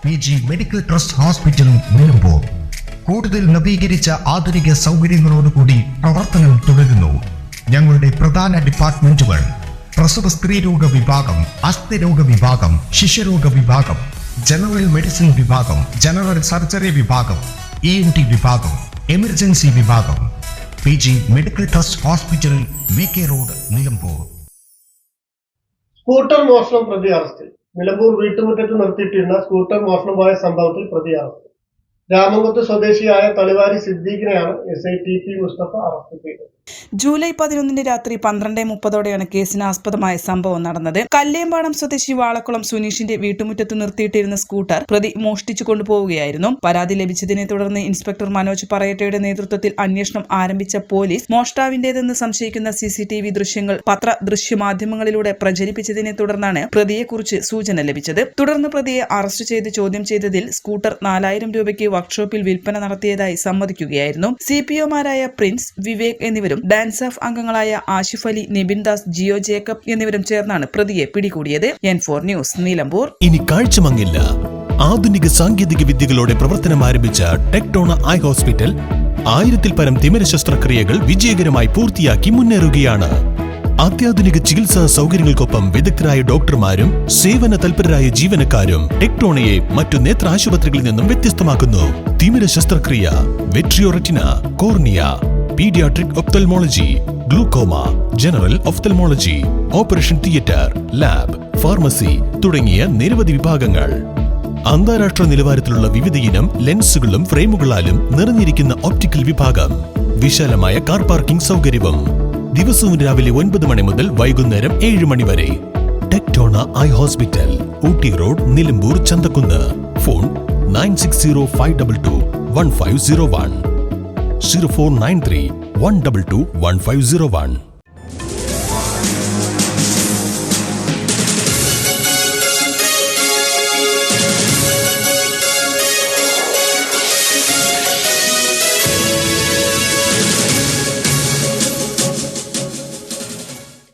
PG medical trust hospital Nilambur കൂടുതൽ നവീകരിച്ച ആധുനിക സൗകര്യങ്ങളോടുകൂടി പ്രവർത്തനം തുടരുന്നു. ഞങ്ങളുടെ പ്രധാന ഡിപ്പാർട്ട്മെന്റുകൾ പ്രസവ സ്ത്രീരോഗ വിഭാഗം, അസ്ഥിരോഗ വിഭാഗം, ശിശുരോഗ വിഭാഗം, ജനറൽ മെഡിസിൻ വിഭാഗം, ജനറൽ സർജറി വിഭാഗം, ENT വിഭാഗം, എമർജൻസി വിഭാഗം. PG medical trust hospital, VK road, Nilambur. Scooter മോഷണം പ്രതി അറസ്റ്റിൽ. നിലമ്പൂർ വീട്ടുമുറ്റത്ത് നിർത്തിയിട്ടിരുന്ന സ്കൂട്ടർ മോഷണമായ സംഭവത്തിൽ പ്രതി അറസ്റ്റ്. രാമംകുത്ത് സ്വദേശിയായ തളിവാരി സിദ്ദീഖിനെയാണ് SI TP മുസ്തഫ അറസ്റ്റ് ചെയ്തത്. ജൂലൈ 11 രാത്രി 12:30 കേസിന് ആസ്പദമായ സംഭവം നടന്നത്. കല്ലേമ്പാടം സ്വദേശി വാളക്കുളം സുനീഷിന്റെ വീട്ടുമുറ്റത്ത് നിർത്തിയിട്ടിരുന്ന സ്കൂട്ടർ പ്രതി മോഷ്ടിച്ചു കൊണ്ടുപോവുകയായിരുന്നു. പരാതി ലഭിച്ചതിനെ തുടർന്ന് ഇൻസ്പെക്ടർ മനോജ് പറയറ്റയുടെ നേതൃത്വത്തിൽ അന്വേഷണം ആരംഭിച്ച പോലീസ് മോഷ്ടാവിന്റേതെന്ന് സംശയിക്കുന്ന CCTV ദൃശ്യങ്ങൾ ദൃശ്യമാധ്യമങ്ങളിലൂടെ പ്രചരിപ്പിച്ചതിനെ തുടർന്നാണ് പ്രതിയെക്കുറിച്ച് സൂചന ലഭിച്ചത്. തുടർന്ന് പ്രതിയെ അറസ്റ്റ് ചെയ്ത് ചോദ്യം ചെയ്തതിൽ സ്കൂട്ടർ 4000 രൂപയ്ക്ക് വർക്ക്ഷോപ്പിൽ വിൽപ്പന നടത്തിയതായി സമ്മതിക്കുകയായിരുന്നു. CPOമാരായ പ്രിൻസ്, വിവേക് എന്നിവരും ഡാൻസ് ഓഫ് അംഗങ്ങളായ ആഷിഫ് അലി, നിബിൻ ദാസ്, ജിയോ ജേക്കബ് എന്നിവരും ചേർന്നാണ് പ്രതിയെ പിടികൂടിയത്. N4 news, Nilambur. ഇനി കാഴ്ചമങ്ങില്ല. ആധുനിക സാങ്കേതിക വിദ്യകളോടെ പ്രവർത്തനം ആരംഭിച്ച ടെക്ടോണ ഐ ഹോസ്പിറ്റൽ 1000-ൽ പരം തിമിര ശസ്ത്രക്രിയകൾ വിജയകരമായി പൂർത്തിയാക്കി മുന്നേറുകയാണ്. അത്യാധുനിക ചികിത്സാ സൗകര്യങ്ങൾക്കൊപ്പം വിദഗ്ധരായ ഡോക്ടർമാരും സേവന തൽപരരായ ജീവനക്കാരും ടെക്ടോണയെ മറ്റു നേത്ര ആശുപത്രികളിൽ നിന്നും വ്യത്യസ്തമാക്കുന്നു. തിമിര ശസ്ത്രക്രിയ, vitreo retina, cornea, paediatric ophthalmology, glaucoma, general ophthalmology, operation theatre, lab, pharmacy തുടങ്ങിയ നിരവധി വിഭാഗങ്ങൾ. അന്താരാഷ്ട്ര നിലവാരത്തിലുള്ള വിവിധയിനം ലെൻസുകളും ഫ്രെയിമുകളാലും നിറഞ്ഞിരിക്കുന്ന ഒപ്റ്റിക്കൽ വിഭാഗം, വിശാലമായ കാർ പാർക്കിംഗ് സൗകര്യവും. ദിവസവും രാവിലെ 9 മണി മുതൽ വൈകുന്നേരം 7 മണി വരെ. Tectona eye hospital, Ooty road, Nilambur, Chanthakkunnu. Phone 9605221501, 0493 122 1501.